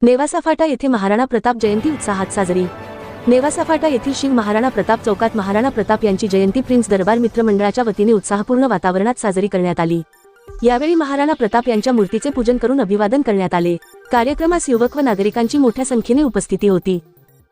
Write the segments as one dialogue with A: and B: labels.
A: नेवासा फाटा येथे महाराणा प्रताप जयंती उत्साहात साजरी। नेवासा फाटा येथील शिव महाराणा प्रताप चौकात महाराणा प्रताप यांची जयंती प्रिन्स दरबार मित्र मंडळाच्या वतीने उत्साहपूर्ण वातावरणात साजरी करण्यात आली। यावेळी महाराणा प्रताप यांच्या मूर्तीचे पूजन करून अभिवादन करण्यात आले। कार्यक्रमास युवक व नागरिकांची मोठ्या संख्येने उपस्थिती होती।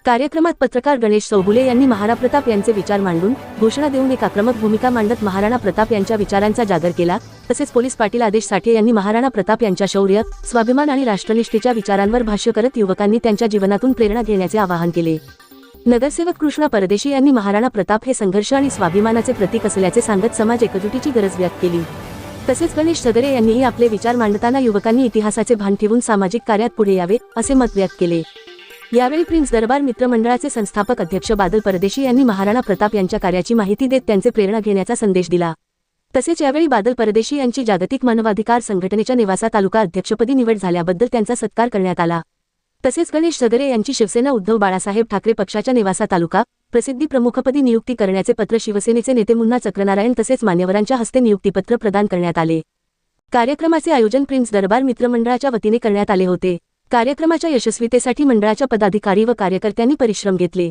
A: कार्यक्रमात पत्रकार गणेश चौगुले यांनी महाराणा प्रताप यांचे विचार मांडून घोषणा देऊन एक आक्रमक भूमिका मांडत महाराणा प्रताप यांच्या विचारांचा जागर केला। तसेच पोलीस पाटील आदेश साठे यांनी महाराणा प्रताप यांच्या शौर्य, स्वाभिमान आणि राष्ट्रनिष्ठेच्या विचारांवर भाष्य करत युवकांनी त्यांच्या जीवनातून प्रेरणा घेण्याचे आवाहन केले। नगरसेवक कृष्णा परदेशी यांनी महाराणा प्रताप हे संघर्ष आणि स्वाभिमानाचे प्रतीक असल्याचे सांगत समाज एकजुटीची गरज व्यक्त केली। तसेच गणेश सगरे यांनीही आपले विचार मांडताना युवकांनी इतिहासाचे भान ठेवून सामाजिक कार्यात पुढे यावे असे मत व्यक्त केले। यावेळी प्रिन्स दरबार मित्र मंडळाचे संस्थापक अध्यक्ष बादल परदेशी यांनी महाराणा प्रताप यांच्या कार्याची माहिती देत त्यांचे प्रेरणा घेण्याचा संदेश दिला। तसेच यावेळी बादल परदेशी यांची जागतिक मानवाधिकार संघटनेच्या नेवासा तालुका अध्यक्षपदी निवड झाल्याबद्दल त्यांचा सत्कार करण्यात आला। तसेच गणेश सगरे यांची शिवसेना उद्धव बाळासाहेब ठाकरे पक्षाच्या नेवासा तालुका प्रसिद्धी प्रमुखपदी नियुक्ती करण्याचे पत्र शिवसेनेचे नेते मुन्ना चक्रनारायण तसेच मान्यवरांच्या हस्ते नियुक्तीपत्र प्रदान करण्यात आले। कार्यक्रमाचे आयोजन प्रिन्स दरबार मित्र मंडळाच्या वतीने करण्यात आले होते। कार्यक्रमाच्या यशस्वीतेसाठी मंडळाच्या पदाधिकारी व कार्यकर्त्यांनी परिश्रम घेतले।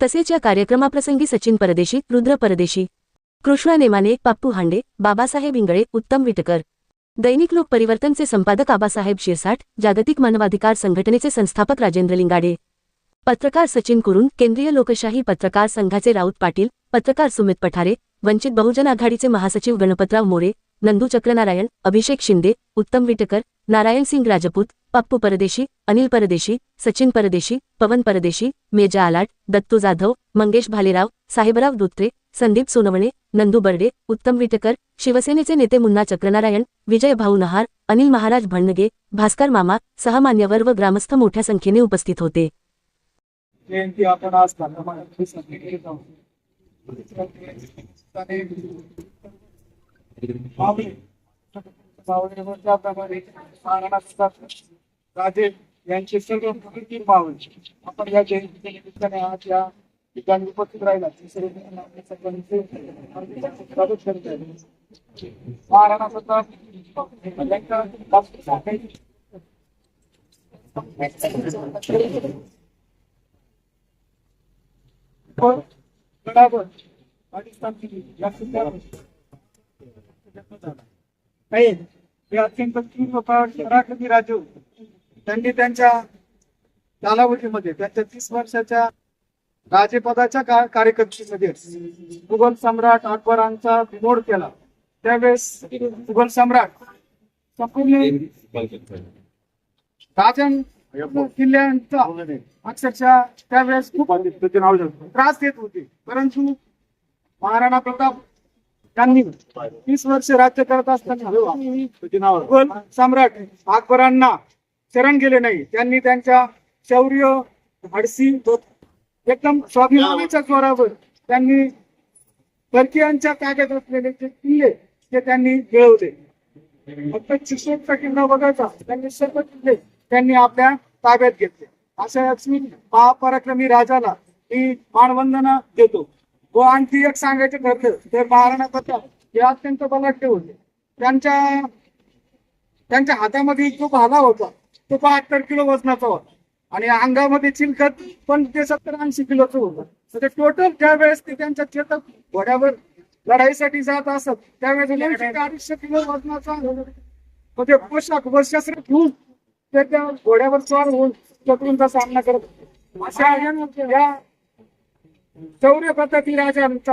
A: तसेच या कार्यक्रमाप्रसंगी सचिन परदेशी, रुद्र परदेशी, कृष्णा नेमाने, पाप्पू हांडे, बाबासाहेब इंगळे, उत्तम विटकर, दैनिक लोक परिवर्तनचे संपादक आबासाहेब शिरसाट, जागतिक मानवाधिकार संघटनेचे संस्थापक राजेंद्र लिंगाडे, पत्रकार सचिन कुरुन, केंद्रीय लोकशाही पत्रकार संघाचे राऊत पाटील, पत्रकार सुमित पठारे, वंचित बहुजन आघाडीचे महासचिव गणपतराव मोरे, नंदू चक्रनारायण, अभिषेक शिंदे, उत्तम विटकर, नारायण सिंग राजपूत, पप्पू परदेशी, अनिल परदेशी, सचिन परदेशी, पवन परदेशी, मेजा आलाट, दत्तू जाधव, मंगेश भालेराव, साहेबराव दुत्रे, संदीप सोनवणे, नंदू बर्डे, उत्तम विटकर, शिवसेनेचे नेते मुन्ना चक्रनारायण, विजय भाऊ नहार, अनिल महाराज भणगे, भास्कर मामा सह मान्यवर व ग्रामस्थ मोठ्या संख्येने उपस्थित होते।
B: जयंती आपण आज राजे यांचे सर्व प्रकृती पाहून आपण या जयंतीच्या निमित्ताने आज या ठिकाणी उपस्थित राहिला। महाराणा प्रताप गडावर पाकिस्तान हे अत्यंत तीव्र पराक्रमी राजे होते। त्यांनी त्यांच्या कालावधीमध्ये त्यांच्या 30 वर्षाच्या राजेपदाच्या कार्यकर्त्रीमध्ये मुघल सम्राट अकबरांचा बिमोड केला। त्यावेळेस मुघल सम्राट संपूर्ण राजन किल्ल्यांचा अक्षरशः त्यावेळेस खूप त्रास देत होते, परंतु महाराणा प्रताप त्यांनी 30 वर्ष राज्य करत असताना मुघल सम्राट अकबरांना शरण गेले नाही। त्यांनी त्यांच्या शौर्य, धाडसी, एकदम स्वाभिमानाच्या जोरावर त्यांनी परकीयांच्या ताब्यात असलेले जे किल्ले ते त्यांनी मिळवले। फक्त चिशोरचा किल्ला वगळता त्यांनी सर्व किल्ले त्यांनी आपल्या ताब्यात घेतले। अशा महापराक्रमी राजाला मी मानवंदना देतो। व आणखी एक सांगायचं ठरलं तर महाराणा प्रताप हे अत्यंत बलाढ्य होते। त्यांच्या हातामध्ये जो भाला होता तो 72 किलो वजनाचा होता आणि अंगामध्ये चिलखत पण ते 70-80 किलोचं होतं। तर टोटल त्यावेळेस ते त्यांच्या चेतक घोड्यावर लढाईसाठी जात असत त्यावेळेस 250 किलो वजनाचा म्हणजे पोशाख व शस्त्र घेऊन ते त्या घोड्यावर स्वार होऊन शत्रूंचा सामना करत। अशा या शौर्य पद्धती राजांचा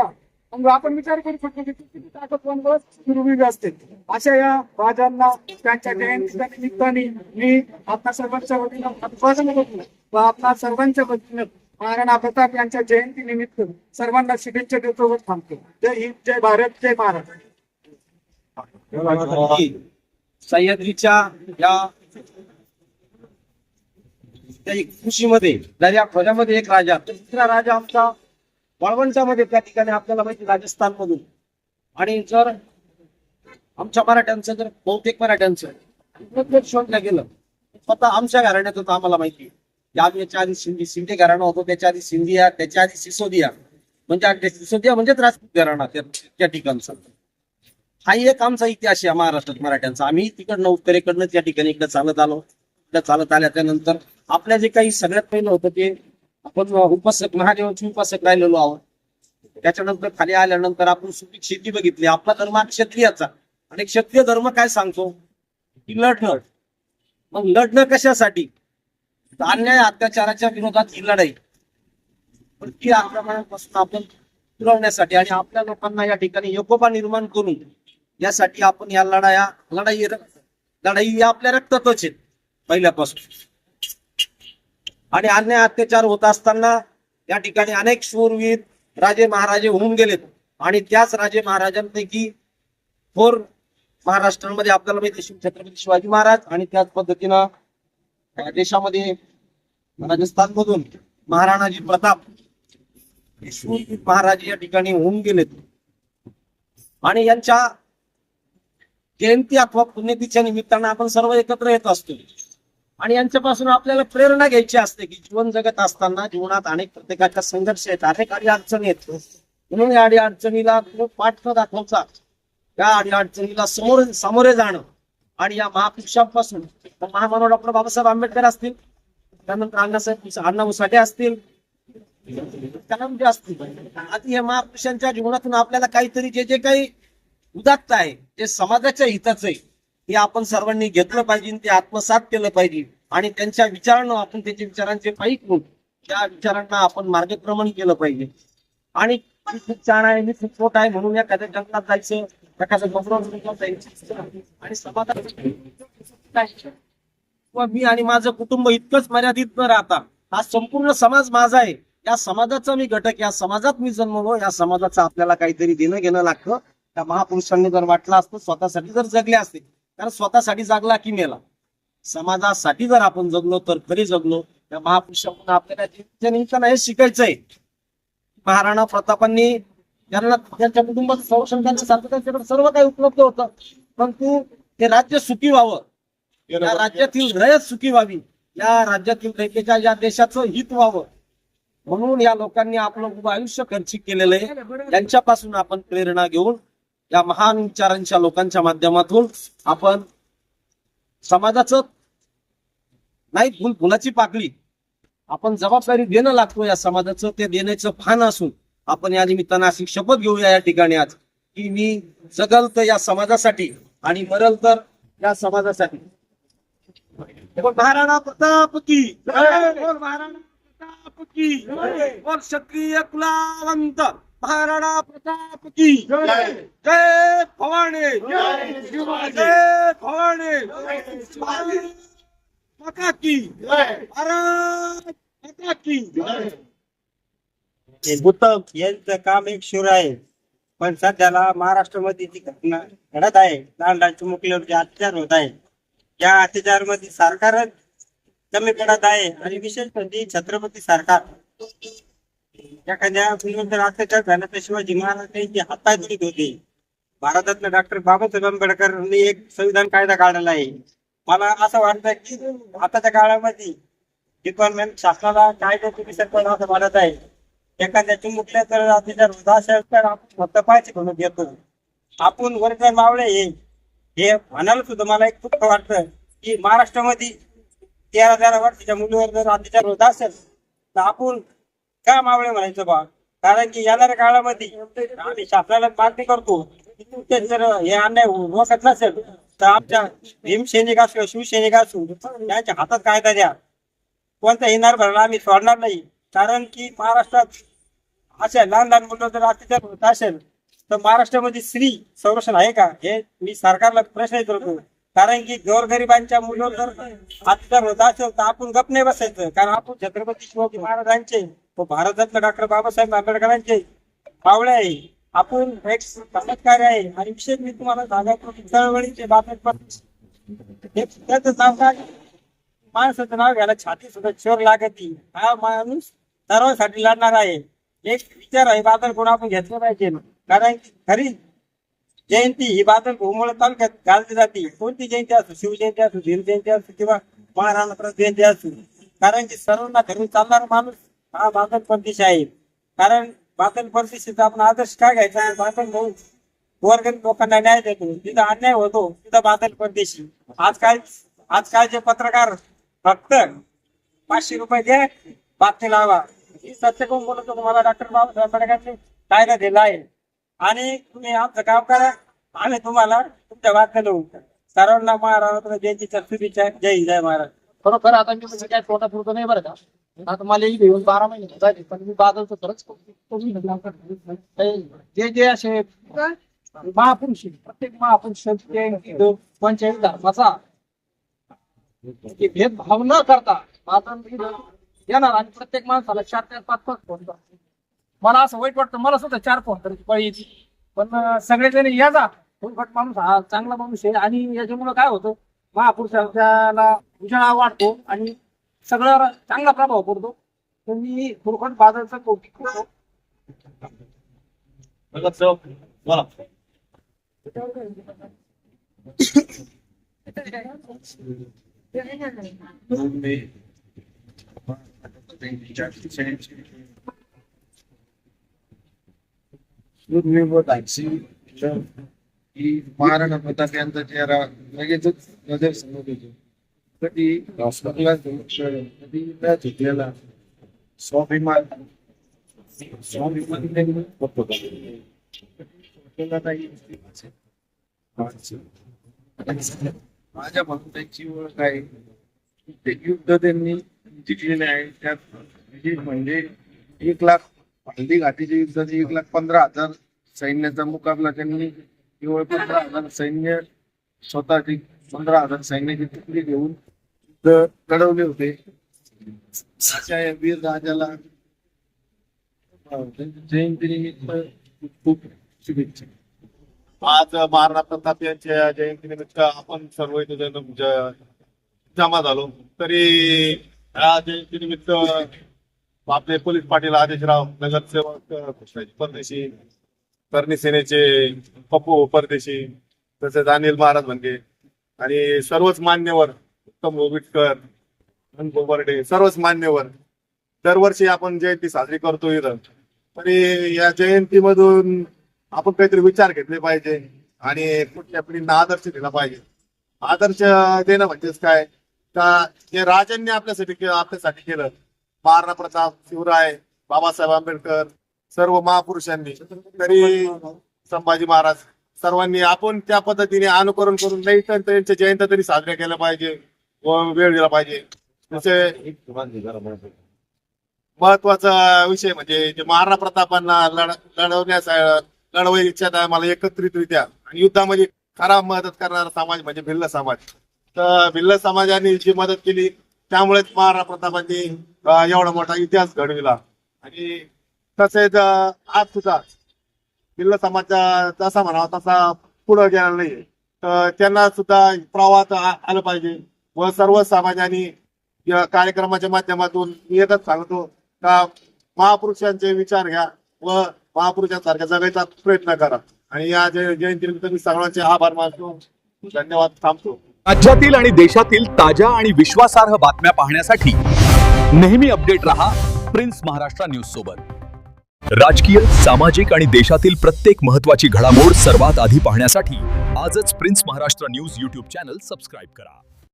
B: आपण विचार करू शकतो की किती ताकदवान सुरवीर असते। अशा या राजांना त्यांच्या जयंतीच्या निमित्ताने मी आपल्या सर्वांच्या वतीनं व आपल्या सर्वांच्या वतीनं महाराणा प्रताप यांच्या जयंती निमित्त सर्वांना शुभेच्छा देतो व थांबतो। जय हिंद, जय भारत, जय महाराष्ट्र।
C: सह्याद्रीच्या या खुशीमध्ये दर्या खोऱ्यामध्ये एक राजा, दुसरा राजा आमचा वाळवंटामध्ये त्या ठिकाणी आपल्याला माहिती राजस्थान मधून। आणि जर आमच्या मराठ्यांचं जर बहुतेक मराठ्यांचं शोधलं गेलं स्वतः आमच्या घराण्यात होतं आम्हाला माहिती। याच्या आधी शिंदे घराणा होतो, त्याच्या आधी सिंधिया, त्याच्या आधी सिसोदिया म्हणजे सिसोदिया म्हणजेच राजपूत घराणा त्या ठिकाणचा। हा एक आमचा इतिहास आहे महाराष्ट्रात मराठ्यांचा। आम्ही तिकडनं उत्तरेकडनं त्या ठिकाणी इकडे चालत आलो आपल्या चालत आल्याच्या नंतर आपल्या जे काही सगळ्यात पहिलं होतं ते आपण उपासक महादेवाचे उपासक राहिलेलो आहोत. त्याच्यानंतर खाली आल्यानंतर आपण सुपीक शेती बघितली. आपला धर्म हा क्षत्रियाचा आणि क्षत्रिय धर्म काय सांगतो की लढणं. मग लढणं कशासाठी? तर अन्याय अत्याचाराच्या विरोधात ही लढाई पण ती आक्रमणापासून आपण पुरवण्यासाठी आणि आपल्या लोकांना या ठिकाणी एकोपा निर्माण करून यासाठी आपण या लढाई आपल्या रक्तातच आहेत पहिल्यापासून. आणि अन्याय अत्याचार होत असताना या ठिकाणी अनेक शूरवीर राजे महाराजे होऊन गेलेत आणि त्याच राजे महाराजांपैकी थोर महाराष्ट्रामध्ये आपल्याला माहिती छत्रपती शिवाजी महाराज आणि त्याच पद्धतीनं देशामध्ये राजस्थान मधून महाराणाजी प्रताप शूरवीर महाराज या ठिकाणी होऊन गेलेत. आणि यांच्या जयंती अथवा पुण्यतिथीच्या निमित्तानं आपण सर्व एकत्र येत असतो आणि यांच्यापासून आपल्याला प्रेरणा घ्यायची असते की जीवन जगत असताना जीवनात अनेक प्रत्येकाच्या संघर्ष आहेत, अनेक अडी अडचणी आहेत. म्हणून या अडी अडचणीला पाठ न दाखवता या अडी अडचणीला सामोरे जाणं आणि या महापुरुषांपासून महामानव डॉक्टर बाबासाहेब आंबेडकर असतील, त्यानंतर अण्णा उसाटे असतील, कलाम जे असतील, आता या महापुरुषांच्या जीवनातून आपल्याला काहीतरी जे काही उदात्त आहे ते समाजाच्या हिताचं आहे हे आपण सर्वांनी घेतलं पाहिजे, ते आत्मसात केलं पाहिजे आणि त्यांच्या विचारांना आपण त्यांच्या विचारांचे पायी करून त्या विचारांना आपण मार्गक्रमण केलं पाहिजे. आणि खूप छान आहे, मी खूप मोठ आहे म्हणून एखाद्या जंगलात जायचं, एखाद्या डोंगरावर जायचं आणि समाजात मी आणि माझं कुटुंब इतकंच मर्यादित न राहता हा संपूर्ण समाज माझा आहे, या समाजाचा मी घटक, या समाजात मी जन्मलो, या समाजाचं आपल्याला काहीतरी देणं घेणं लागतं. त्या महापुरुषांनी जर वाटलं असतं स्वतःसाठी जर जगले असते, कारण स्वतःसाठी जगला की मेला, समाजासाठी जर आपण जगलो तर खरी जगलो. त्या महापुरुषांना आपल्याला निमित्तानं हे शिकायचंय. महाराणा प्रतापांनी त्यांना त्यांच्या कुटुंबाचं संरक्षण करण्यासारखं त्यांच्याकडे सर्व काही उपलब्ध होतं, परंतु ते राज्य सुखी व्हावं, या राज्यातील रयत सुखी व्हावी, या राज्यातील रयतेच्या या देशाचं हित व्हावं म्हणून या लोकांनी आपलं उभं आयुष्य खर्चिक केलेलं आहे. त्यांच्यापासून आपण प्रेरणा घेऊन या महान विचारांच्या लोकांच्या माध्यमातून आपण समाजाचं नाही फुलाची पाकळी आपण जबाबदारी देणं लागतो या समाजाचं, ते देण्याचं भान असून आपण या निमित्तानं अशी शपथ घेऊया या ठिकाणी आज की मी जगल तर या समाजासाठी आणि मरल तर या समाजासाठी. महाराणा प्रताप की जय, महाराणा प्रताप की जय, क्षत्रिय कुलावंत महाराणा प्रताप की जय, जय भवानी, जय भवानी माता की जय, भारत माता की जय.
D: उत्तम यांचं काम एक शूर आहे, पण सध्याला महाराष्ट्रामध्ये जी घटना घडत आहे, लहान लहान चिमुकल्यावर जे अत्याचार होत आहे, या अत्याचार मध्ये सरकारच कमी पडत आहे आणि विशेष म्हणजे छत्रपती सरकार एखाद्या मुलीवर अत्याचार झाला तर शिवाजी महाराज त्यांची हातपाय धुत होते. भारतातलं डॉक्टर बाबासाहेब आंबेडकरांनी एक संविधान कायदा काढलेला आहे. मला असं वाटतं की आताच्या काळामध्ये डिपार्टमेंट शासनाला कायदा तुम्ही सरकार असं वाटत आहे. एखाद्या चिमुकल्या तर अत्याचार होत असेल तर आपण फक्त पायचे म्हणून घेतो. आपण वरच्या मावळे हे म्हणायला सुद्धा मला एक दुःख वाटतं की महाराष्ट्रामध्ये 13 वर्षाच्या मुलीवर जर अत्याचार होत असेल तर आपण का मावळे म्हणायचं बा. कारण की येणाऱ्या काळामध्ये आम्ही शासनाला मागणी करतो जर हे अन्याय रोखत नसेल तर आमच्या भीमसैनिक असो शिवसैनिक असो त्यांच्या हातात कायदा द्या. कोणत्याही नरभरला आम्ही सोडणार नाही. कारण की महाराष्ट्रात अशा लहान लहान मुलं जर अत्याचार होत असेल तर महाराष्ट्रामध्ये स्त्री संरक्षण आहे का हे मी सरकारला प्रश्न विचारतो. कारण की गोरगरिबांच्या मुलावर जर अत्याचार होत असेल तर आपण गप नाही बसायचं. कारण आपण छत्रपती शिवाजी महाराजांचे व भारतातल्या डॉक्टर बाबासाहेब आंबेडकरांचे पावळे आहे. आपण एक समाजकार्य आहे आणि विशेष मी तुम्हाला सांगायचं चळवळीचे त्याचं नाव काय माणसाचं नाव घ्यायला छाती सुद्धा चोर लागती. हा माणूस सर्वांसाठी लढणार आहे. एक विचार आहे बादल कोण आपण घेतलं पाहिजे. कारण की खरी जयंती ही बादल भूमुळ तालुक्यात घालली जाते. कोणती जयंती असो, शिवजयंती असो, भीम जयंती असो किंवा महाराणा प्रताप जयंती असो. कारण की सर्वांना धरून चालणारा माणूस हा बादल परदेश आहे. कारण बादल परदेशीचा आपण आदर्श काय घ्यायचा, बादल भाऊ गोरगरीब लोकांना न्याय देतो. जिथं अन्याय होतो तिथं बादल परदेशी. आजकाल जे पत्रकार फक्त 500 रुपये द्या, बातमी लावा. ही सत्य कोण बोलतो तुम्हाला? डॉक्टर बाबासाहेब आंबेडकरांनी कायदा दिला आहे आणि तुम्ही आमचं काम करा, आम्ही तुम्हाला तुमच्या बातम्या लावू. सर्वांना महाराष्ट्र जयंतीच्या शुभेच्छा. जय हिंद, जय महाराज.
B: खरोखर आता मी म्हणजे काय पोटापुरतं नाही बरं का. आता मला इथे येऊन 12 महिने झाले, पण मी बादलचं खरंच जे असे महापुरुष आहेत, प्रत्येक महापुरुष पंचायत धर्माचा भेदभाव न करता बादल येणार आणि प्रत्येक माणसाला 4-4, 5-5 फोन करतो. मला असं वाईट वाटतं, मला सुद्धा 4 फोन करायची पळी येते, पण सगळेजण या जा. फुलफट माणूस हा चांगला माणूस आहे आणि याच्यामुळे काय होतं, महापुरुषाला उजाळा वाढतो आणि सगळं चांगला प्रभाव पडतो. तर मी फुलफट बादलचं कौतुक करतो.
E: महाराणा प्रताप यांचा चेहरा लगेचच नजर समोर येतो. कधी कधी त्याला स्वाभिमान माझ्या भक्ताची ओळख आहे. ते युद्ध त्यांनी जिंकलेले आहे. त्यात विशेष म्हणजे 1 लाख हल्दी घाटीच्या युद्धात 1,15,000 सैन्याचा मुकाबला त्यांनी केवळ 15,000 सैन्य स्वतःची 15,000 सैन्याची तुकडी घेऊन युद्ध लढवले होते. अशा या वीर राजाला जयंतीनिमित्त खूप शुभेच्छा.
F: आज महाराणा प्रताप यांच्या जयंतीनिमित्त आपण सर्व इथे जमा झालो. तरी या जयंतीनिमित्त आपले पोलीस पाटील आदेशराव, नगरसेवक कृष्णाजी परदेशी, करणी सेनेचे पप्पू परदेशी, तसेच अनिल महाराज म्हणजे आणि सर्वच मान्यवर, उत्तम रोबिटकर, अनुभव बर्डे, सर्वच मान्यवर. दरवर्षी आपण जयंती साजरी करतो इथं. तरी या जयंतीमधून आपण काहीतरी विचार घेतले पाहिजे आणि कुठल्या पिढींना आदर्श दिला पाहिजे. आदर्श देणं म्हणजेच काय, का जे राजांनी आपल्यासाठी केलं, महाराणा प्रताप, शिवराय, बाबासाहेब आंबेडकर, सर्व महापुरुषांनी, तरी संभाजी महाराज, सर्वांनी आपण त्या पद्धतीने अनुकरण करून नाही तर त्यांच्या जयंत्या तरी साजऱ्या केल्या पाहिजे व वेळ दिला पाहिजे. महत्वाचा विषय म्हणजे जे महाराणा प्रतापांना लढवायच्या टायमाला एकत्रितरित्या आणि युद्धामध्ये खरा मदत करणारा समाज म्हणजे भिल्ल समाज. तर भिल्ल समाजाने जी मदत केली त्यामुळेच महाराणा प्रतापांनी एवढा मोठा इतिहास घडविला. आणि तसेच आज सुद्धा भिल्ल समाज जसा म्हणावा तसा पुढे गेला नाही. तर त्यांना सुद्धा प्रवाहात आलं पाहिजे व सर्व समाजाने या कार्यक्रमाच्या माध्यमातून मी एकच सांगतो का महापुरुषांचे विचार घ्या व महापुरुषांसारख्या जगायचा प्रयत्न करा. आणि या जयंतीनिमित्त मी सर्वांचे आभार मानतो. धन्यवाद. थांबतो.
G: राज्यातील आणि देशातील ताज्या आणि विश्वासार्ह बातम्या पाहण्यासाठी नेहमी अपडेट रहा प्रिन्स महाराष्ट्र न्यूज सोबत. राजकीय, सामाजिक आणि देशातील प्रत्येक महत्त्वाची घडामोड सर्वात आधी पाहण्यासाठी आजच prince Maharashtra news YouTube channel subscribe करा.